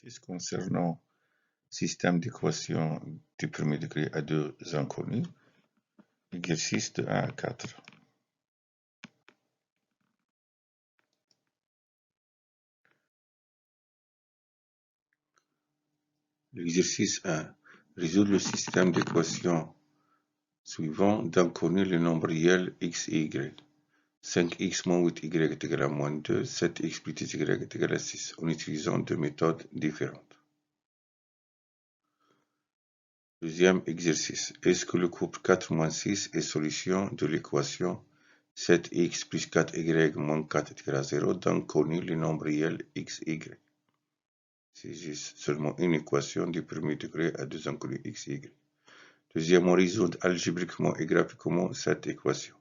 Exercice concernant système d'équations du premier degré à deux inconnus. Exercice de 1 à 4. L'exercice 1. Résoudre le système d'équations suivant d'inconnus les nombres réels x et y. 5x moins 8y est égal à moins 2, 7x plus 10y est égal à 6, en utilisant deux méthodes différentes. Deuxième exercice. Est-ce que le couple 4 moins 6 est solution de l'équation 7x plus 4y moins 4 est égal à 0 d'inconnus les nombres réels x et y? C'est juste seulement une équation du premier degré à deux inconnus x et y. Deuxièmement, résoudre algébriquement et graphiquement cette équation.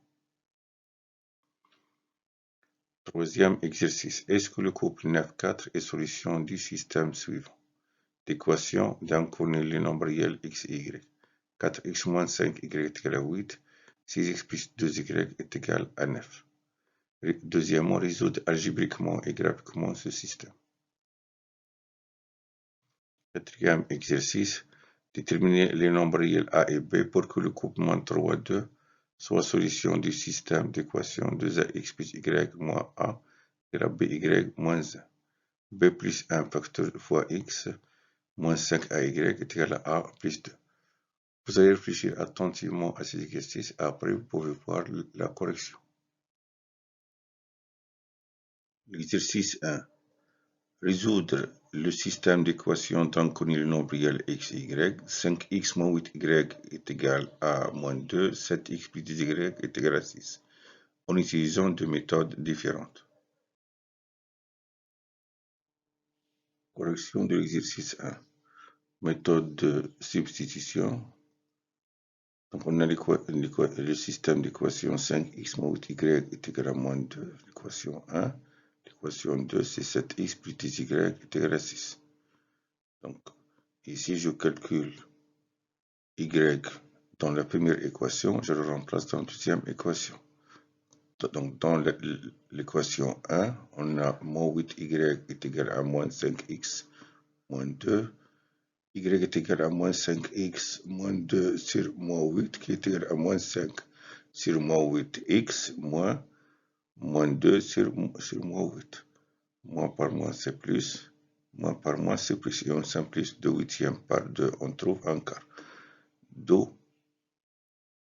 Troisième exercice. Est-ce que le couple 9-4 est solution du système suivant d'équation d'inconnus les nombres réels x et y? 4x moins 5y est égal à 8, 6x plus 2y est égal à 9. Deuxièmement, résoudre algébriquement et graphiquement ce système. Quatrième exercice. Déterminer les nombres réels a et b pour que le couple moins 3, 2 soit solution du système d'équation 2ax plus y moins a égale à by moins 1. b plus 1 facteur fois x moins 5ay est égal à a plus 2. Vous allez réfléchir attentivement à ces exercices et après vous pouvez voir la correction. L'exercice 1. Résoudre le système d'équations d'inconnus le nombre réel x et y. 5x moins 8y est égal à moins 2, 7x plus 10y est égal à 6, en utilisant deux méthodes différentes. Correction de l'exercice 1. Méthode de substitution. Donc on a le système d'équation 5x moins 8y est égal à moins 2, l'équation 1. L'équation 2, c'est 7x plus 10y est égal à 6. Donc, ici, je calcule y dans la première équation, je le remplace dans la deuxième équation. Donc, dans l'équation 1, on a moins 8y est égal à moins 5x moins 2. Y est égal à moins 5x moins 2 sur moins 8, qui est égal à moins 5 sur moins 8x moins 2 sur moins 8. Moins par moins, c'est plus. Moins par moins, c'est plus. Et on simplifie 2 huitièmes par 2, on trouve un quart. Donc,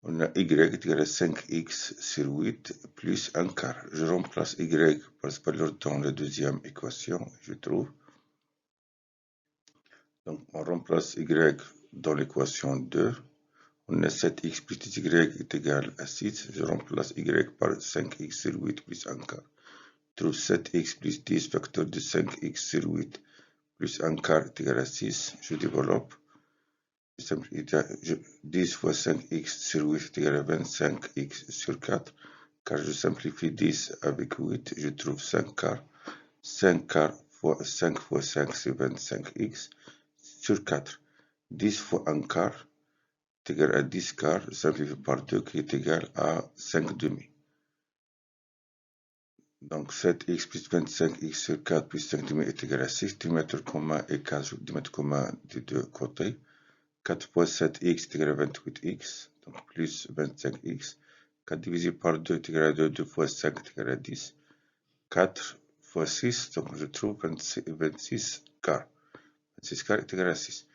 on a y est égal à 5x sur 8 plus un quart. Je remplace y par ce valeur dans la deuxième équation, je trouve. Donc, on remplace y dans l'équation 2. On a 7x plus y est égal à 6. Je remplace y par 5x sur 8 plus un quart. Je trouve 7x plus 10 facteur de 5x sur 8 plus un quart est égal à 6. Je développe. 10 fois 5x sur 8 est égal à 25x sur 4. Car je simplifie 10 avec 8, je trouve 5 quarts. 5 quarts fois 5 fois 5, c'est 25x sur 4. 10 fois 1 quart est égal à 10 quarts, je simplifie par 2 qui est égal à 5 demi. Donc 7x plus 25x sur 4 plus 5 demi est égal à 6. Diamètre commun est 4, diamètre commun des deux côtés. 4 fois 7x est égal à 28x, donc plus 25x. 4 divisé par 2 est égal à 2, 2 fois 5 est égal à 10. 4 fois 6, donc je trouve 26 quarts. 26 quarts est égal à 6.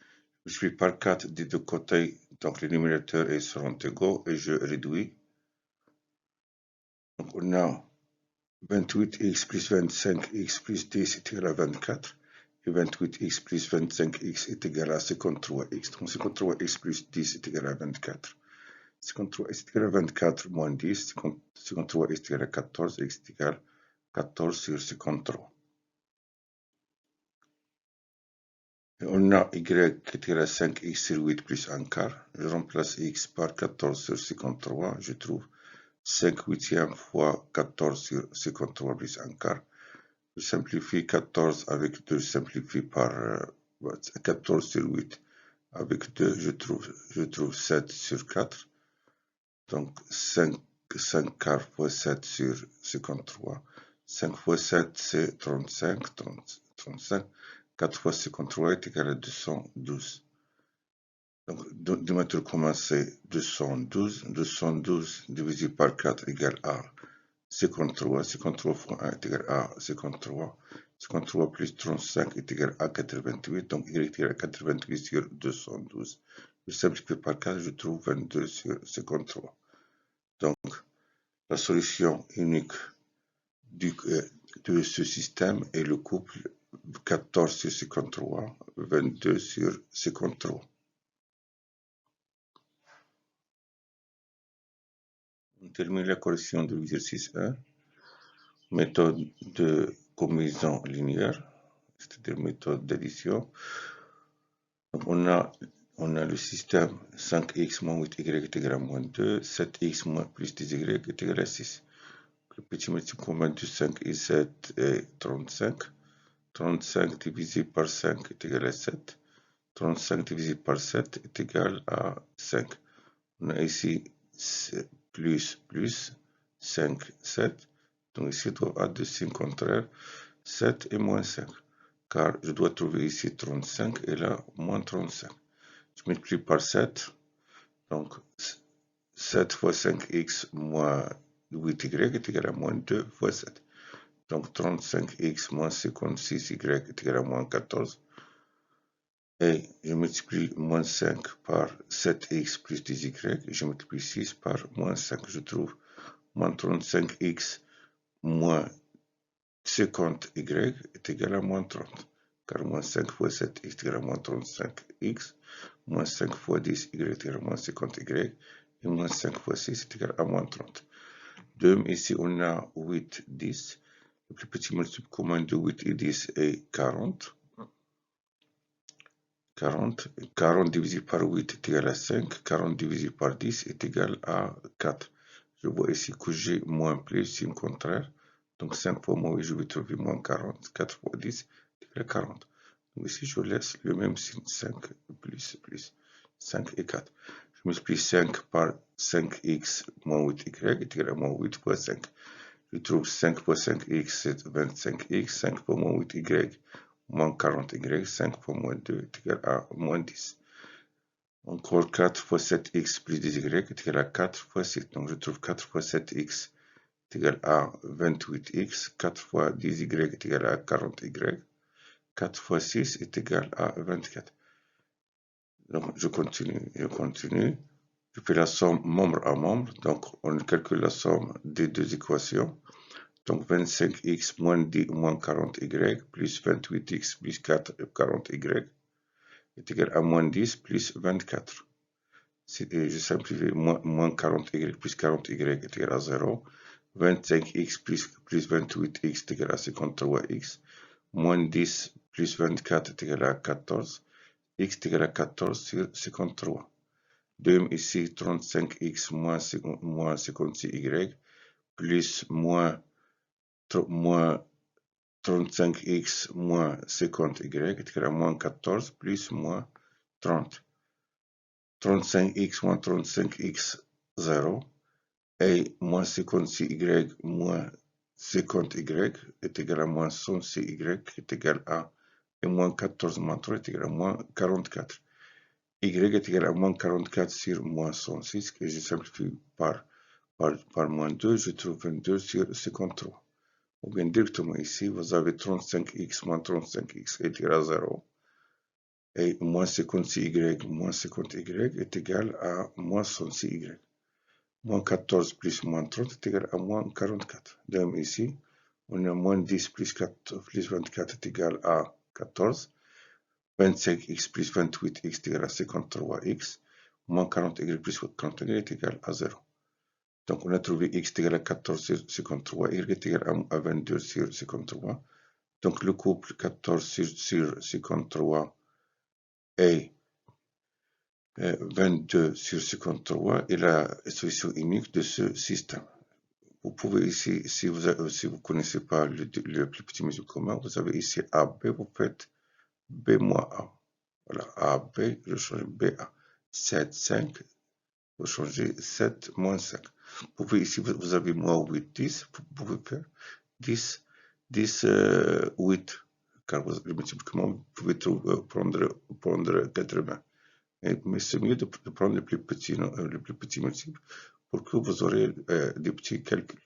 Je multiplie par 4 des deux côtés, donc les numérateurs seront égaux et je réduis. Donc on a 28x plus 25x plus 10 est égal à 24. Et 28x plus 25x est égal à 53x. Donc 53x plus 10 est égal à 24. 53x est égal à 24 moins 10. 53x est égal à 14. X est égal à 14 sur 53. Et on a y qui est égal à 5x sur 8 plus 1 quart. Je remplace x par 14 sur 53. Je trouve 5 huitièmes fois 14 sur 53 plus 1 quart. Je simplifie 14 avec 2, je simplifie par 14 sur 8 avec 2, je trouve 7 sur 4. Donc 5 quarts fois 7 sur 53. 5 fois 7, c'est 35. 4 fois 53 est égal à 212. Donc, diamètre commun, c'est 212. 212 divisé par 4 égale à 53. 53 fois 1 est égal à 53. 53 plus 35 est égal à 88. Donc, y est égal à 88 sur 212. Je simplifie par 4, je trouve 22 sur 53. Donc, la solution unique de ce système est le couple 14 sur 53, 22 sur 53. On termine la correction de l'exercice 1. Méthode de combinaison linéaire, c'est-à-dire méthode d'addition. Donc on a le système 5x moins 8y est égal à moins 2, 7x moins plus 10y est égal à 6. Le petit multiple commun de 5 et 7 est 35. 35 divisé par 5 est égal à 7. 35 divisé par 7 est égal à 5. On a ici plus, 5, 7. Donc ici, je dois avoir deux signes contraires, 7 et moins 5. Car je dois trouver ici 35 et là, moins 35. Je multiplie par 7. Donc 7 fois 5x moins 8y est égal à moins 2 fois 7. Donc 35x moins 56y est égal à moins 14. Et je multiplie moins 5 par 7x plus 10y, et je multiplie 6 par moins 5. Je trouve moins 35x moins 50y est égal à moins 30. Car moins 5 fois 7 est égal à moins 35x, moins 5 fois 10y est égal à moins 50y, et moins 5 fois 6 est égal à moins 30. De ici, on a 8, 10. Le plus petit multiple commun de 8 et 10 est 40. 40 divisé par 8 est égal à 5. 40 divisé par 10 est égal à 4. Je vois ici que j'ai moins plus, signe contraire. Donc 5 fois moins 8, je vais trouver moins 40. 4 fois 10 est égal à 40. Donc ici, je laisse le même signe 5 plus 5 et 4. Je multiplie 5 par 5x moins 8y est égal à moins 8 fois 5. Je trouve 5 fois 5x, c'est 25x. 5 fois moins 8y, moins 40y. 5 fois moins 2 est égal à moins 10. Encore 4 fois 7x plus 10y est égal à 4 fois 6. Donc je trouve 4 fois 7x est égal à 28x. 4 fois 10y est égal à 40y. 4 fois 6 est égal à 24. Donc je continue. Je fais la somme membre à membre. Donc on calcule la somme des deux équations. Donc 25x moins 40y plus 28x plus 40y est égal à moins 10 plus 24. Je simplifie, moins 40y plus 40y est égal à 0. 25x plus 28x est égal à 53x. Moins 10 plus 24 est égal à 14. X est égal à 14 sur 53. Deuxième ici, 35x moins 56y plus moins 35x moins 50y est égal à moins 14 plus moins 30. 35x moins 35x 0 et moins 56y moins 50y est égal à moins 106y est égal à et moins 14 moins 3 est égal à moins 44. Y est égal à moins 44 sur moins 106 que je simplifie par moins 2, je trouve 22 sur 53. Ou bien directement ici, vous avez 35x moins 35x est égal à 0. Et moins 56y moins 50y est égal à moins 106y. Moins 14 plus moins 30 est égal à moins 44. Donc ici, on a moins 10 plus 24 est égal à 14. 25x plus 28x est égal à 53x. Moins 40y plus 40y est égal à 0. Donc on a trouvé x est égal à 14 sur 53, y est égal à 22 sur 53. Donc le couple 14 sur 53 et 22 sur 53 est la solution unique de ce système. Vous pouvez ici, si vous ne connaissez pas le plus petit multiple commun, vous avez ici AB, vous faites B moins A. Voilà, AB, je change BA. 7, 5, vous changez 7 moins 5. Vous pouvez ici, vous avez moins 8, 10, vous pouvez faire 10, 8, car le multiplication, vous pouvez prendre 80. Mais c'est mieux de prendre le plus petit multiple pour que vous aurez des petits calculs.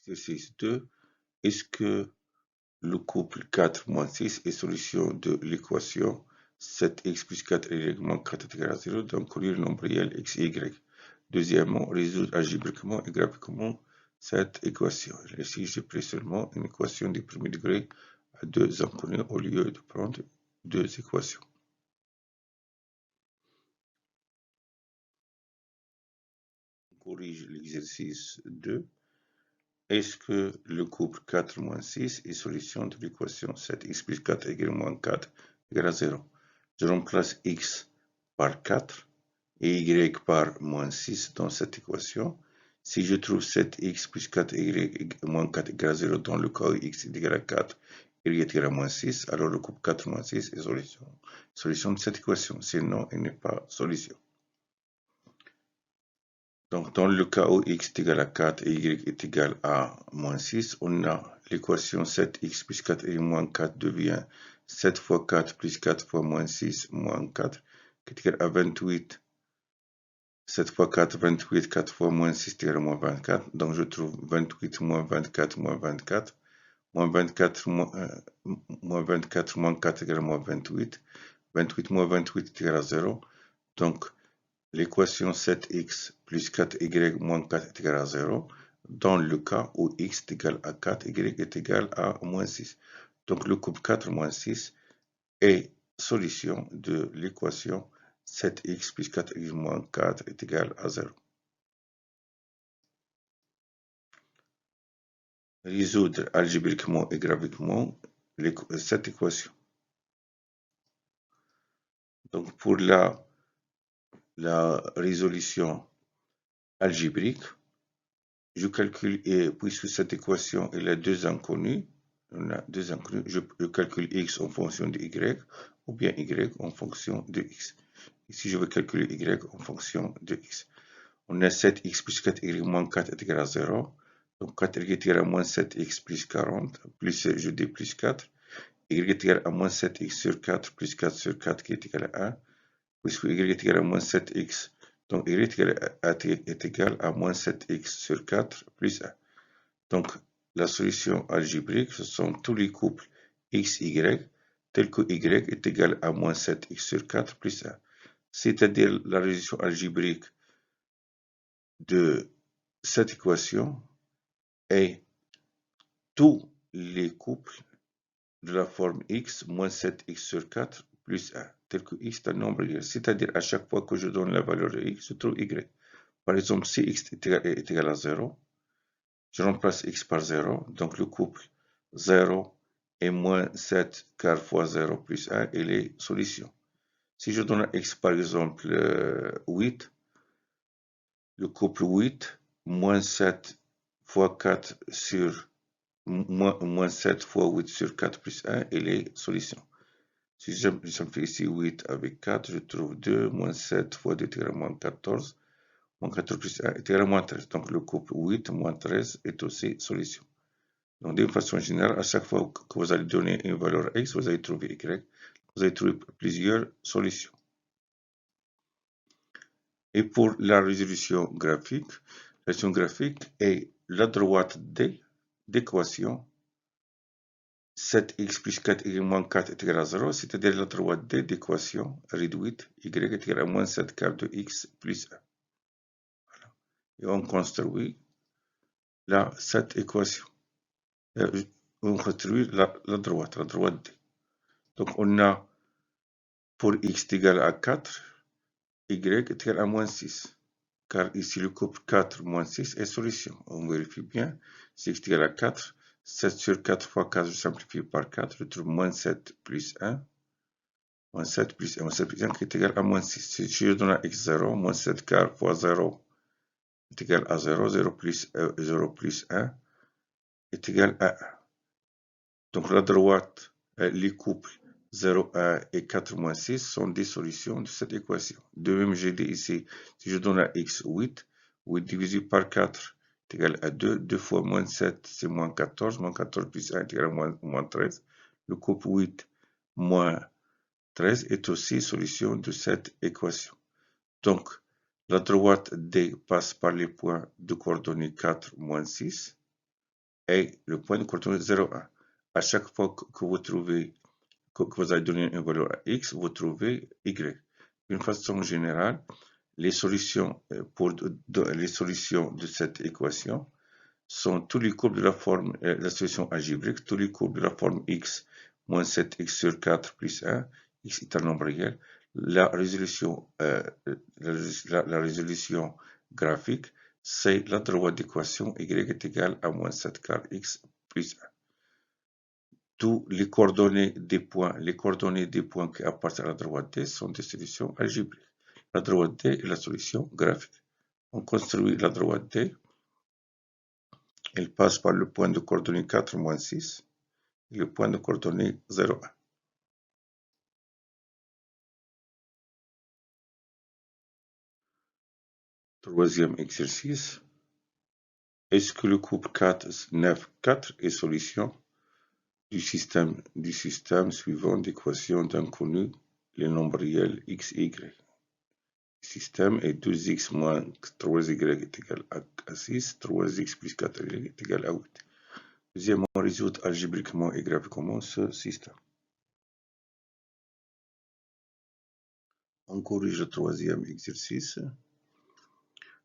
Exercice 2. Est-ce que le couple 4 moins 6 est solution de l'équation 7x plus 4y moins 4 est égal à 0 d'un collier nombriel x et y. Deuxièmement, résoudre algébriquement et graphiquement cette équation. Ici, j'ai pris seulement une équation du premier degré à deux inconnus au lieu de prendre deux équations. On corrige l'exercice 2. Est-ce que le couple 4 moins 6 est solution de l'équation 7x plus 4y moins 4 égale à 0? Je remplace x par 4 et y par moins 6 dans cette équation. Si je trouve 7x plus 4y moins 4 égale à 0 dans le cas où x est égal à 4, y est égal à moins 6, alors le couple 4 moins 6 est solution de cette équation. Sinon, il n'est pas solution. Donc, dans le cas où x est égal à 4 et y est égal à moins 6, on a l'équation 7x plus 4y moins 4 devient 7 fois 4 plus 4 fois moins 6 moins 4 qui est égal à 28. 7 fois 4, 28, 4 fois moins 6 est égal à moins 24. Donc, je trouve 28 moins 24 moins 24. Moins 24 moins 24 moins 4 égale à moins 28. 28 moins 28 est égal à 0. Donc, l'équation 7x plus 4y moins 4 est égal à 0 dans le cas où x est égal à 4, y est égal à moins 6. Donc le couple 4 moins 6 est solution de l'équation 7x plus 4y moins 4 est égal à 0. Résoudre algébriquement et graphiquement cette équation. Donc pour la résolution algébrique, je calcule, et puisque cette équation elle a deux inconnus, je calcule x en fonction de y, ou bien y en fonction de x. Ici, je vais calculer y en fonction de x. On a 7x plus 4y moins 4 est égal à 0. Donc 4y est égal à moins 7x plus 40, plus je dis plus 4. Y est égal à moins 7x sur 4 plus 4 sur 4 qui est égal à 1. Puisque y est égal à moins 7x, donc y est égal à moins 7x sur 4 plus 1. Donc la solution algébrique, ce sont tous les couples x, y, tels que y est égal à moins 7x sur 4 plus 1. C'est-à-dire la résolution algébrique de cette équation est tous les couples de la forme x moins 7x sur 4 plus 1, tel que x est un nombre réel. C'est-à-dire à chaque fois que je donne la valeur de x, je trouve y. Par exemple, si x est égal à 0, je remplace x par 0, donc le couple 0 et moins 7 quart fois 0 plus 1 est les solutions. Si je donne à x par exemple 8, le couple 8 moins 7 fois 4 sur moins 7 fois 8 sur 4 plus 1 est les solutions. Si je simplifie ici 8 avec 4, je trouve 2 moins 7 fois 2 est égal à moins 14. Moins 14 plus 1 est égal à moins 13. Donc le couple 8 moins 13 est aussi solution. Donc d'une façon générale, à chaque fois que vous allez donner une valeur x, vous allez trouver y. Vous allez trouver plusieurs solutions. Et pour la résolution graphique est la droite d'équation 7x plus 4y moins 4 est égal à 0, c'est-à-dire la droite d'équation réduite y est égal à moins 7 quart de x plus 1. Voilà. Et on construit cette équation. On construit la droite D. Donc on a pour x égal à 4, y est égal à moins 6. Car ici le couple 4 moins 6 est solution. On vérifie bien. Si x est égal à 4, 7 sur 4 fois 4, je simplifie par 4, je trouve moins 7 plus 1. Moins 7 plus 1, moins 7 plus 1 qui est égal à moins 6. Si je donne à x 0, moins 7 quart fois 0 est égal à 0. 0 plus 1 est égal à 1. Donc la droite, les couples 0, 1 et 4 moins 6 sont des solutions de cette équation. De même, j'ai dit ici, si je donne à x 8, 8 divisé par 4 est égal à 2. 2 fois moins 7, c'est moins 14. Moins 14 plus 1 est égal à moins 13. Le couple 8 moins 13 est aussi solution de cette équation. Donc, la droite D passe par les points de coordonnées 4, moins 6 et le point de coordonnées 0, 1. À chaque fois que vous trouvez, que vous allez donner une valeur à x, vous trouvez y. D'une façon générale, les solutions de cette équation sont tous les courbes de la forme, la solution algébrique, tous les courbes de la forme x moins 7x sur 4 plus 1, x est un nombre réel. La résolution graphique, c'est la droite d'équation y est égale à moins 7 quart x plus 1. Tous les coordonnées des points qui appartiennent à la droite D sont des solutions algébriques. La droite D est la solution graphique. On construit la droite D. Elle passe par le point de coordonnées 4, moins 6 et le point de coordonnées 0, 1. Troisième exercice. Est-ce que le couple 4, 9, 4 est solution du système suivant d'équations d'inconnus, les nombres réels x et y? Le système est 2x moins 3y est égal à 6, 3x plus 4y est égal à 8. Deuxièmement, résoudre algébriquement et graphiquement ce système. On corrige le troisième exercice.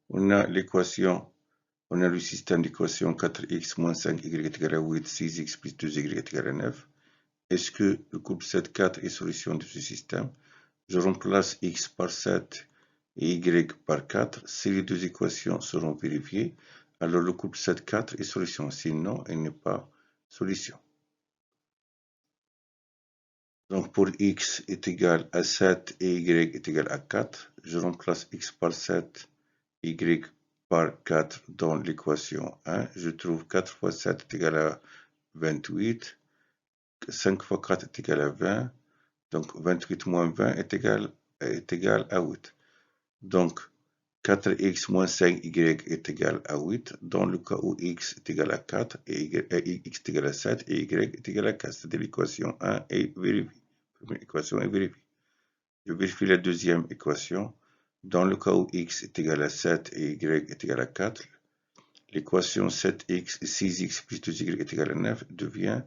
On a le système d'équation 4x moins 5y est égal à 8, 6x plus 2y est égal à 9. Est-ce que le couple 7, 4 est solution de ce système? Je remplace x par 7 et y par 4. Si les deux équations seront vérifiées, alors le couple 7, 4 est solution. Sinon, il n'est pas solution. Donc pour x est égal à 7 et y est égal à 4, je remplace x par 7, y par 4 dans l'équation 1. Je trouve 4 fois 7 est égal à 28, 5 fois 4 est égal à 20, donc 28 moins 20 est égal à 8. Donc 4x moins 5y est égal à 8 dans le cas où x est égal à 4 et x est égal à 7 et y est égal à 4. C'est-à-dire l'équation 1 est vérifiée. La première équation est vérifiée. Je vérifie la deuxième équation. Dans le cas où x est égal à 7 et y est égal à 4, l'équation 6x plus 2y est égal à 9 devient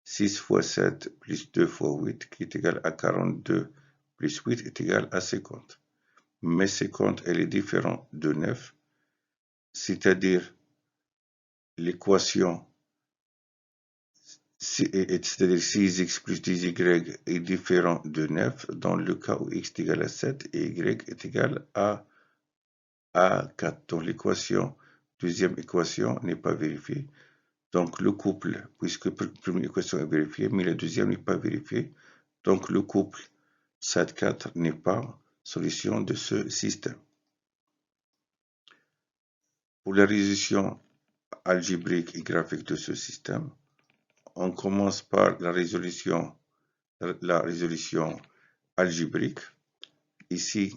6 fois 7 plus 2 fois 8 qui est égal à 42 plus 8 est égal à 50. Mais 50, elle est différente de 9, c'est-à-dire l'équation, c'est-à-dire 6x plus 10y est différent de 9 dans le cas où x est égal à 7 et y est égal à 4. Donc l'équation, deuxième équation n'est pas vérifiée. Donc le couple, puisque la première équation est vérifiée, mais la deuxième n'est pas vérifiée, donc le couple 7, 4 n'est pas solution de ce système. Pour la résolution algébrique et graphique de ce système, on commence par la résolution algébrique. Ici,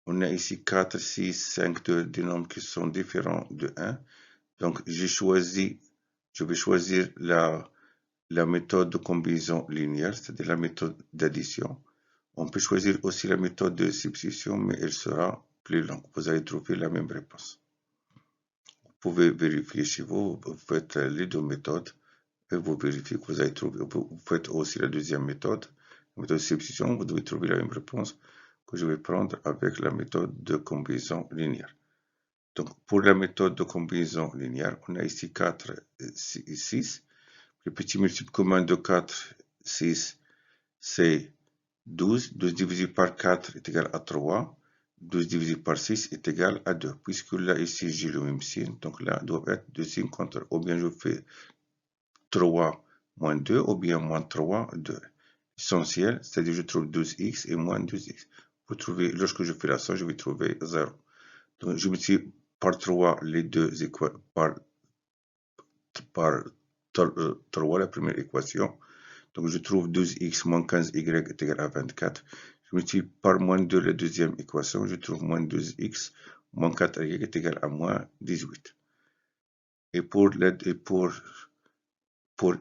on a ici 4, 6, 5, 2, des nombres qui sont différents de 1. Donc, je vais choisir la méthode de combinaison linéaire, c'est-à-dire la méthode d'addition. On peut choisir aussi la méthode de substitution, mais elle sera plus longue. Vous allez trouver la même réponse. Vous pouvez vérifier chez vous, vous faites les deux méthodes et vous vérifiez que vous avez trouvé. Vous faites aussi la deuxième méthode, la méthode de substitution, vous devez trouver la même réponse que je vais prendre avec la méthode de combinaison linéaire. Donc, pour la méthode de combinaison linéaire, on a ici 4 et 6. Le petit multiple commun de 4, 6, c'est 12. 12 divisé par 4 est égal à 3. 12 divisé par 6 est égal à 2. Puisque là, ici, j'ai le même signe. Donc là, doit être deux signes contraires. Ou bien je fais 3 moins 2, ou bien moins 3, 2. Essentiel, c'est-à-dire je trouve 12x et moins 12x. Vous trouvez, lorsque je fais la somme, je vais trouver 0. Donc je multiplie par 3 les deux équations, par 3 la première équation. Donc je trouve 12x moins 15y est égal à 24. Je multiplie par moins 2 la deuxième équation. Je trouve moins 12x moins 4y est égal à moins 18. Et pour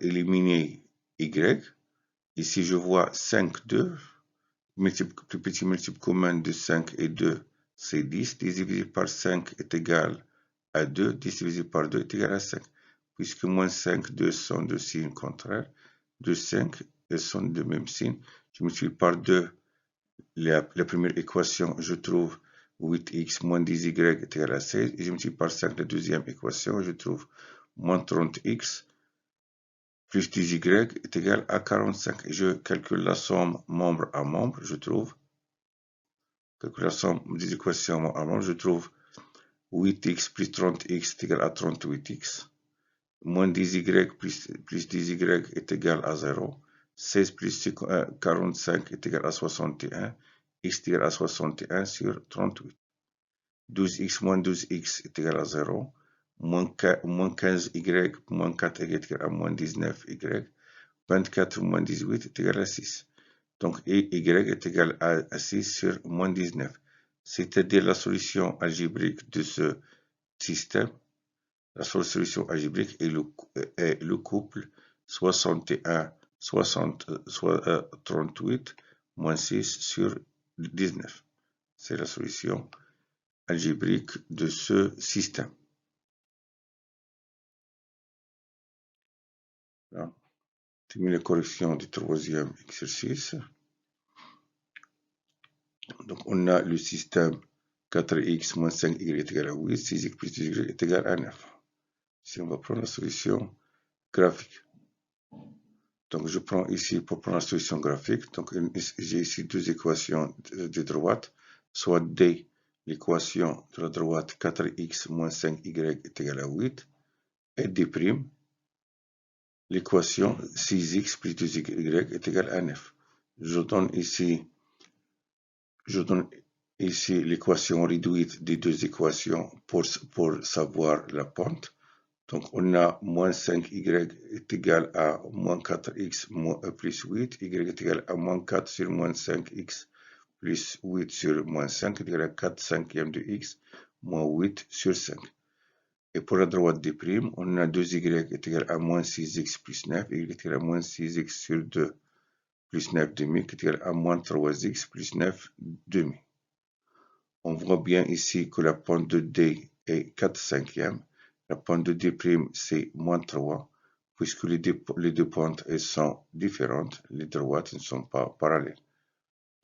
éliminer y, ici je vois 5, 2, plus petit multiple commun de 5 et 2, c'est 10, divisé par 5 est égal à 2, 10 divisé par 2 est égal à 5. Puisque moins 5, 2 sont de signe contraire, 2, 5, elles sont de même signe. Je multiplie par 2 la première équation, je trouve 8x moins 10y est égal à 16. Et je multiplie par 5 la deuxième équation, je trouve moins 30x plus 10y est égal à 45. Et je calcule la somme membre à membre, je trouve. Calcule la somme des équations membre à membre, je trouve 8x plus 30x est égal à 38x. Moins 10y plus 10y est égal à 0. 16 plus 45 est égal à 61. X est égal à 61 sur 38. 12x moins 12x est égal à 0. Moins 15y moins 4y est égal à moins 19y. 24 moins 18 est égal à 6. Donc, y est égal à 6 sur moins 19. C'est-à-dire la solution algébrique de ce système. La solution algébrique est le couple 61, 38 moins 6 sur 19. C'est la solution algébrique de ce système. Termine les corrections du troisième exercice. Donc, on a le système 4x moins 5y est égal à 8, 6x plus 2y est égal à 9. Si on va prendre la solution graphique. Donc, je prends ici, pour prendre la solution graphique, donc j'ai ici deux équations de droite, soit D, l'équation de la droite 4x moins 5y est égal à 8, et D', l'équation 6x plus 2y est égal à 9. Je donne ici l'équation réduite des deux équations pour savoir la pente. Donc, on a moins 5y est égal à moins 4x plus 8, y est égal à moins 4 sur moins 5x plus 8 sur moins 5 est égal à 4 cinquièmes de x moins 8 sur 5. Et pour la droite des primes, on a 2y est égal à moins 6x plus 9, y est égal à moins 6x sur 2 plus 9 demi, qui est égal à moins 3x plus 9 demi. On voit bien ici que la pente de D est 4 cinquièmes. La pente de D', c'est moins 3, puisque les deux pentes elles sont différentes. Les droites ne sont pas parallèles.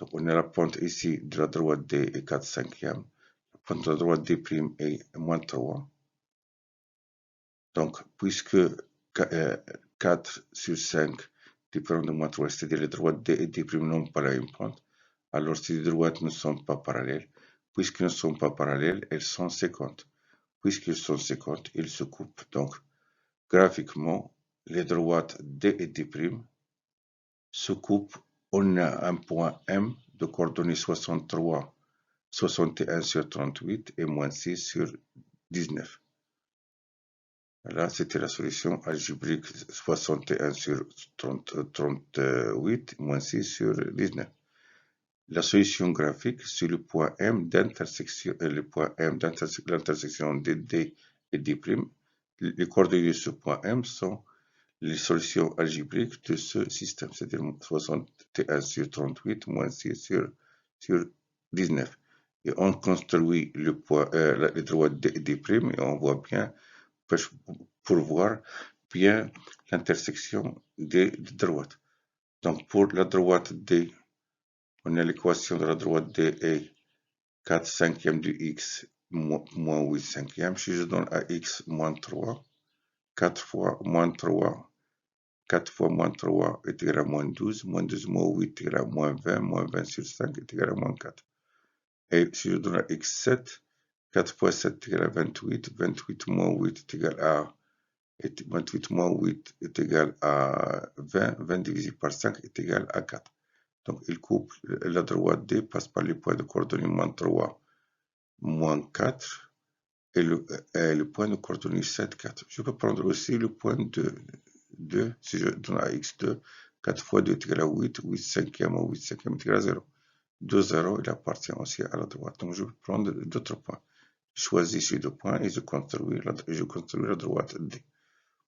Donc, on a la pente ici de la droite D est 4 cinquièmes. La pente de la droite D' est moins 3. Donc, puisque 4 sur 5 différent de moins 3, c'est-à-dire les droites D et D' n'ont pas la même pente, alors ces droites ne sont pas parallèles. Puisqu'elles ne sont pas parallèles, elles sont séquentes. Puisqu'elles sont séquentes, ils se coupent. Donc, graphiquement, les droites D et D' se coupent. On a un point M de coordonnées 61 sur 38 et moins 6 sur 19. Là, c'était la solution algébrique 61 sur 38 moins 6 sur 19. La solution graphique sur le point M d'intersection, l'intersection de D et D'. Les coordonnées de ce point M sont les solutions algébriques de ce système, c'est-à-dire 61 sur 38 moins 6 sur 19. Et on construit les droites D et D' et on voit bien, pour voir bien l'intersection des droites. Donc pour la droite D, on a l'équation de la droite D est 4 cinquièmes de x moins 8 cinquièmes. Si je donne à x moins 3, 4 fois moins 3, 4 fois moins 3 est égal à moins 12 moins 8 est égal à moins 20 sur 5 est égal à moins 4. Et si je donne à x 7, 4 fois 7 est égal à 28, 28 moins 8 est égal à 28 moins 8 est égal à 20, 20 divisé par 5 est égal à 4. Donc, il coupe la droite D passe par les points de coordonnées moins 3, moins 4 et le point de coordonnées 7, 4. Je peux prendre aussi le point de 2, si je donne à x2, 4 fois 2 est égal à 8, 8 cinquièmes ou 8 cinquièmes est égal à 0. 2, 0, il appartient aussi à la droite. Donc, je vais prendre d'autres points. Je choisis ces deux points et je construis la droite D.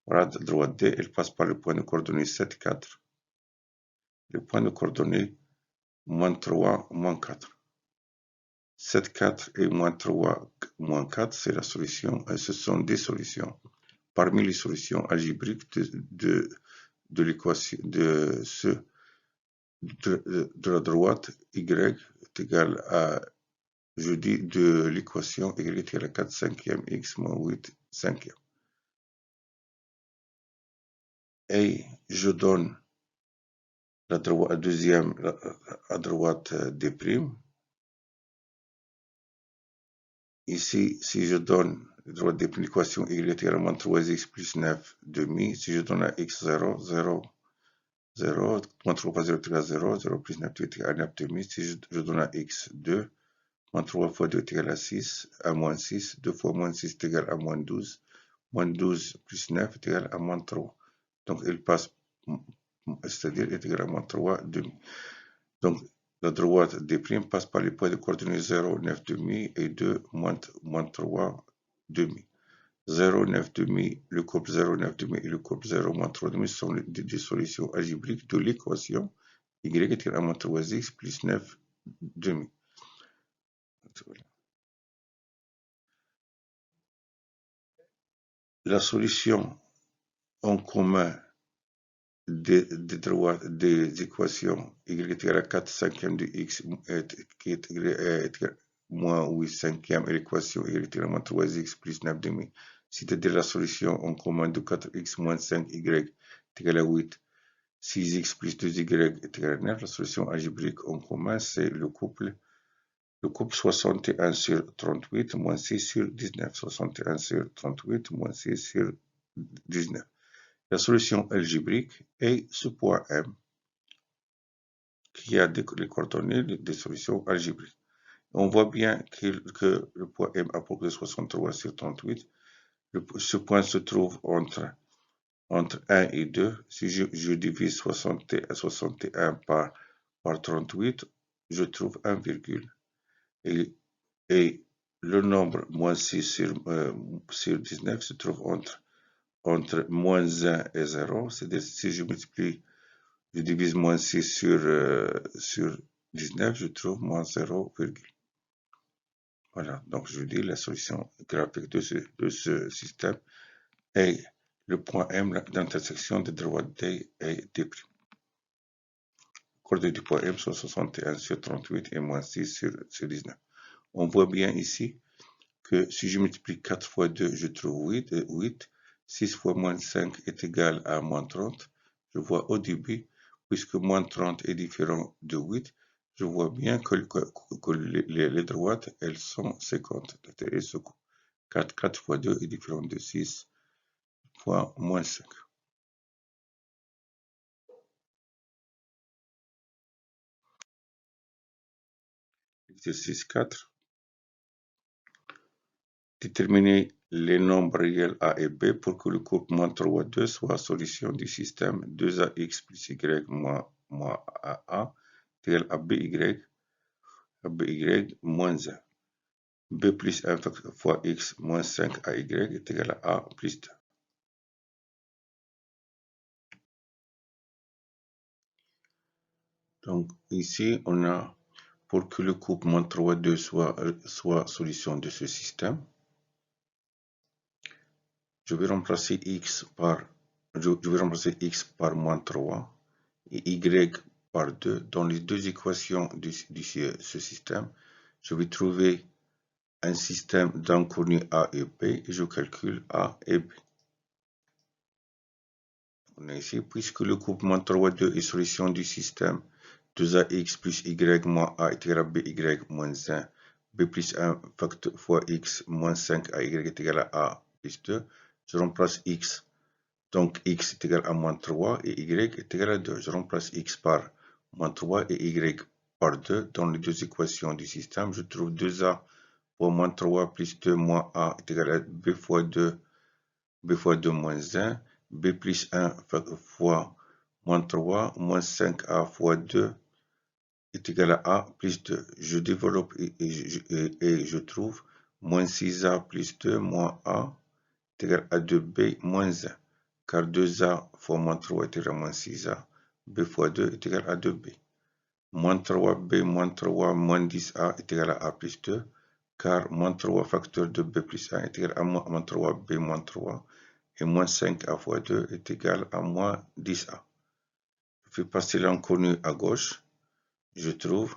Voilà, la droite D, elle passe par le point de coordonnées 7, 4. Le point de coordonnées moins 3, moins 4. 7, 4 et moins 3, moins 4, c'est la solution. Ce sont des solutions. Parmi les solutions algébriques de l'équation de la droite y est égal à, je dis, de l'équation y est égal à 4 cinquième x moins 8 cinquième. Et je donne la deuxième à droite des primes. Ici, si je donne la droite des primes, l'équation y est égal à moins 3x plus 9 demi, si je donne à x 0, 0, 0, moins 3 fois 0 est égal à 0, 0 plus 9 est égal à 9 demi, si je donne à x 2, moins 3 fois 2 est égal à 6, à moins 6, 2 fois moins 6 est égal à moins 12 plus 9 est égal à moins 3. Donc, il passe, c'est-à-dire est égal à moins 3 demi. Donc, la droite des primes passe par les points de coordonnées 0, 9 demi et 2, moins 3 demi. 0, 9 demi, le couple 0, 9 demi et le couple 0, moins 3 demi sont des solutions algébriques de l'équation y est égal à moins 3x plus 9 demi. La solution en commun des équations y est égal à 4 cinquièmes de x qui est égal à moins 8 cinquièmes et l'équation y est égal à moins 3x plus 9 demi, c'est-à-dire la solution en commun de 4x moins 5y est égal à 8, 6x plus 2y est égal à 9. La solution algébrique en commun, c'est le couple 61 sur 38 moins 6 sur 19. 61 sur 38 moins 6 sur 19. La solution algébrique est ce point M qui a les coordonnées des solutions algébriques. On voit bien que le point M a proposé 63 sur 38. Ce point se trouve entre 1 et 2. Si je divise 61 par 38, je trouve 1 virgule. Et le nombre moins 6 sur 19 se trouve entre moins 1 et 0. C'est-à-dire si je multiplie, je divise moins 6 sur 19, je trouve moins 0, virgule. Voilà, donc je dis la solution graphique de ce système est le point M d'intersection des droites D et D'. Coordonnées du point M sont 61 sur 38 et moins 6 sur 19. On voit bien ici que si je multiplie 4 fois 2, je trouve 8. 6 fois moins 5 est égal à moins 30. Je vois au début, puisque moins 30 est différent de 8, je vois bien que les droites, elles sont 50. 4 fois 2 est différent de 6 fois moins 5. Exercice 4. Déterminer les nombres réels A et B pour que le couple moins 3, 2 soit solution du système 2ax plus y moins AA égale à by moins 1. B plus 1 fois x moins 5 AY est égal à A plus 2. Donc ici, on a, pour que le couple moins 3, 2 soit solution de ce système, je vais remplacer x par moins 3 et y par 2 dans les deux équations de ce système. Je vais trouver un système d'inconnus A et B et je calcule A et B. On a ici, puisque le couple moins 3, 2 est solution du système 2ax plus y moins a est égal à by moins 1, b plus 1 fois x moins 5 ay est égal à a plus 2, je remplace x. Donc x est égal à moins 3 et y est égal à 2. Je remplace x par moins 3 et y par 2 dans les deux équations du système. Je trouve 2a fois moins 3 plus 2 moins a est égal à b fois 2 moins 1. b plus 1 fois moins 3 moins 5a fois 2 est égal à a plus 2. Je développe et je trouve moins 6a plus 2 moins a est égal à 2b moins 1, car 2a fois moins 3 est égal à moins 6a, b fois 2 est égal à 2b. Moins 3b moins 3 moins 10a est égal à plus 2, car moins 3 facteur de b plus 1 est égal à moins 3b moins 3, et moins 5a fois 2 est égal à moins 10a. Je fais passer l'inconnu à gauche, je trouve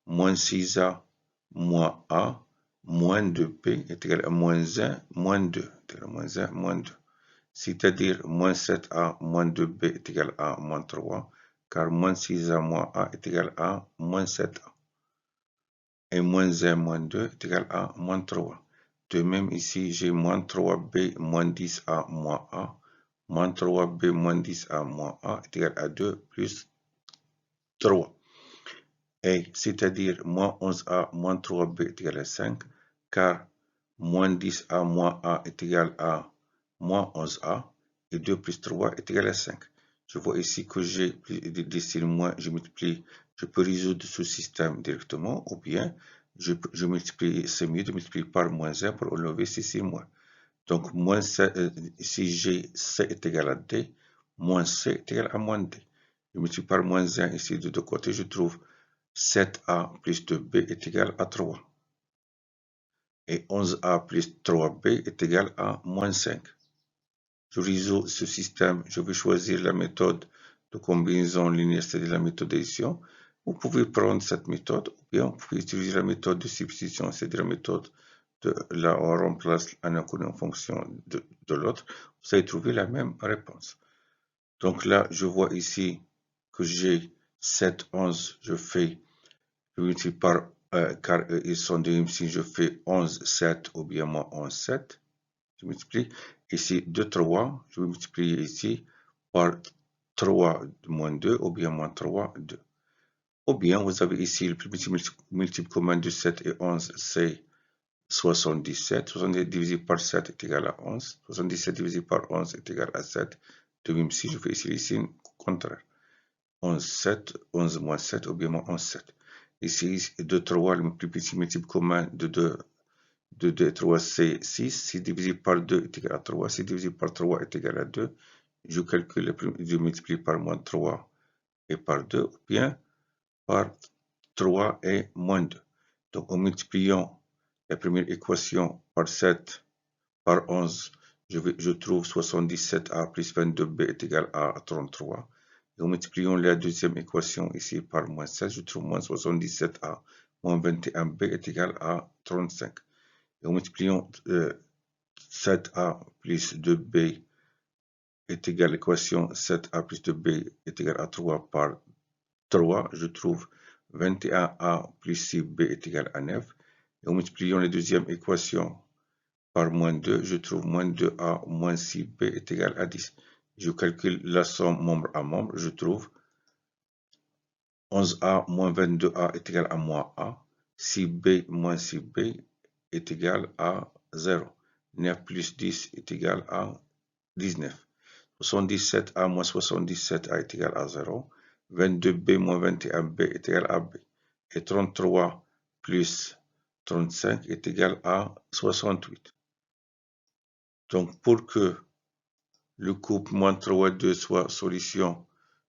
moins 6a moins a moins 2b est égal à moins 1 moins 2, est égal à moins 1 moins 2. C'est-à-dire moins 7a moins 2b est égal à moins 3, car moins 6a moins a est égal à moins 7a. Et moins 1 moins 2 est égal à moins 3. De même ici, j'ai moins 3b moins 10a moins a, moins 3b moins 10a moins a est égal à 2 plus 3. Et c'est-à-dire moins 11a moins 3b est égal à 5, car moins 10a moins a est égal à moins 11a, et 2 plus 3 est égal à 5. Je vois ici que j'ai des signes moins, je multiplie, je peux résoudre ce système directement, ou bien je multiplie, c'est mieux de multiplier par moins 1 pour enlever ces signes moins. Donc, moins si j'ai C est égal à D, moins C est égal à moins D. Je multiplie par moins 1 ici de deux côtés, je trouve 7a plus 2b est égal à 3. Et 11a plus 3b est égal à moins 5. Je résous ce système, je vais choisir la méthode de combinaison linéaire, c'est-à-dire la méthode d'addition. Vous pouvez prendre cette méthode, ou bien vous pouvez utiliser la méthode de substitution, c'est-à-dire la méthode de là on remplace un inconnu en fonction de l'autre. Vous allez trouver la même réponse. Donc là, je vois ici que j'ai 7, 11, je multiplie par, car ils sont des si je fais 11, 7 ou bien moins 11, 7. Je multiplie ici 2, 3, je vais multiplier ici par 3 moins 2 ou bien moins 3, 2. Ou bien vous avez ici le primitif multiple commun de 7 et 11, c'est 77. 77 divisé par 7 est égal à 11. 77 divisé par 11 est égal à 7. De même si je fais ici les signes contraires. 11, 7, 11 moins 7 ou bien moins 11, 7. Ici, 2, 3, le plus petit multiple commun de 2 et 3, c'est 6. 6 divisé par 2 est égal à 3. 6 divisé par 3 est égal à 2. Je calcule, je multiplie par moins 3 et par 2, ou bien par 3 et moins 2. Donc, en multipliant la première équation par 7 par 11, je trouve 77a plus 22b est égal à 33. Et en multipliant la deuxième équation ici par moins 7, je trouve moins 77a moins 21b est égal à 35. Et en multipliant 7a plus 2b est égal à l'équation 7a plus 2b est égal à 3 par 3, je trouve 21a plus 6b est égal à 9. Et en multipliant la deuxième équation par moins 2, je trouve moins 2a moins 6b est égal à 10. Je calcule la somme membre à membre, je trouve 11a moins 22a est égal à moins a, 6b moins 6b est égal à 0. 9 plus 10 est égal à 19. 77a moins 77a est égal à 0. 22b moins 21b est égal à b. Et 33 plus 35 est égal à 68. Donc, pour que le couple moins 3, 2 soit solution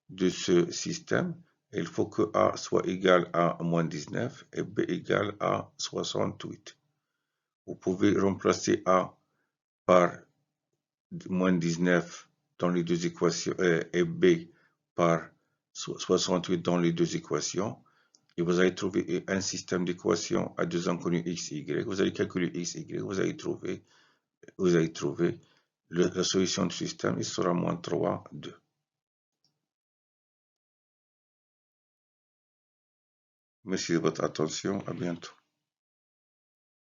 de ce système, il faut que A soit égal à moins 19 et B égal à 68. Vous pouvez remplacer A par moins 19 dans les deux équations et B par 68 dans les deux équations. Et vous allez trouver un système d'équations à deux inconnus x et y. Vous allez calculer x et y. Vous allez trouver la solution du système, il sera moins 3, 2. Merci de votre attention. À bientôt.